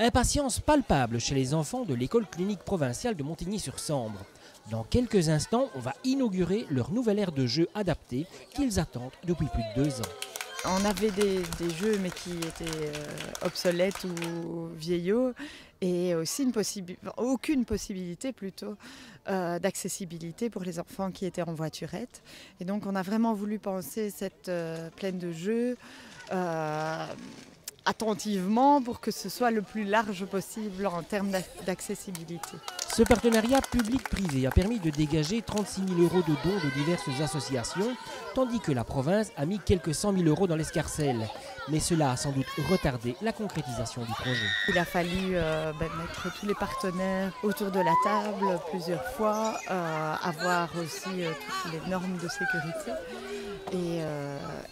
Impatience palpable chez les enfants de l'école clinique provinciale de Montigny-sur-Sambre. Dans quelques instants, on va inaugurer leur nouvelle aire de jeu adaptée qu'ils attendent depuis plus de 2 ans. On avait des jeux mais qui étaient obsolètes ou vieillots et aussi aucune possibilité plutôt d'accessibilité pour les enfants qui étaient en voiturette. Et donc on a vraiment voulu penser cette plaine de jeux attentivement pour que ce soit le plus large possible en termes d'accessibilité. Ce partenariat public-privé a permis de dégager 36 000 € de dons de diverses associations, tandis que la province a mis quelques 100 000 € dans l'escarcelle. Mais cela a sans doute retardé la concrétisation du projet. Il a fallu mettre tous les partenaires autour de la table plusieurs fois, avoir aussi toutes les normes de sécurité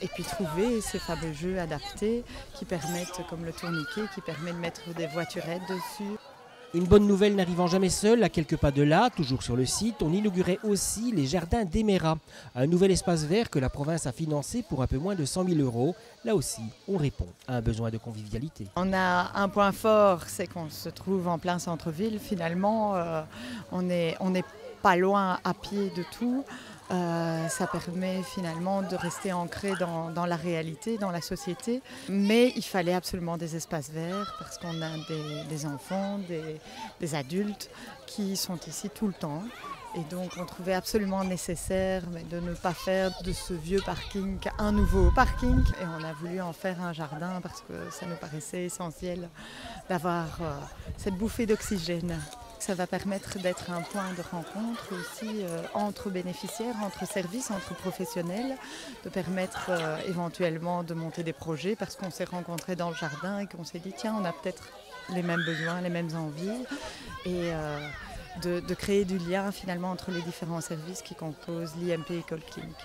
et puis trouver ces fameux jeux adaptés qui permettent, comme le tourniquet, qui permet de mettre des voiturettes dessus. Une bonne nouvelle n'arrivant jamais seule, à quelques pas de là, toujours sur le site, on inaugurait aussi les jardins d'Emera, un nouvel espace vert que la province a financé pour un peu moins de 100 000 €. Là aussi, on répond à un besoin de convivialité. On a un point fort, c'est qu'on se trouve en plein centre-ville. Finalement, on n'est pas loin à pied de tout. Ça permet finalement de rester ancré dans la réalité, dans la société. Mais il fallait absolument des espaces verts parce qu'on a des enfants, des adultes qui sont ici tout le temps. Et donc on trouvait absolument nécessaire de ne pas faire de ce vieux parking un nouveau parking. Et on a voulu en faire un jardin parce que ça nous paraissait essentiel d'avoir cette bouffée d'oxygène. Ça va permettre d'être un point de rencontre aussi entre bénéficiaires, entre services, entre professionnels, de permettre éventuellement de monter des projets parce qu'on s'est rencontrés dans le jardin et qu'on s'est dit tiens, on a peut-être les mêmes besoins, les mêmes envies et de créer du lien finalement entre les différents services qui composent l'IMP École Clinique.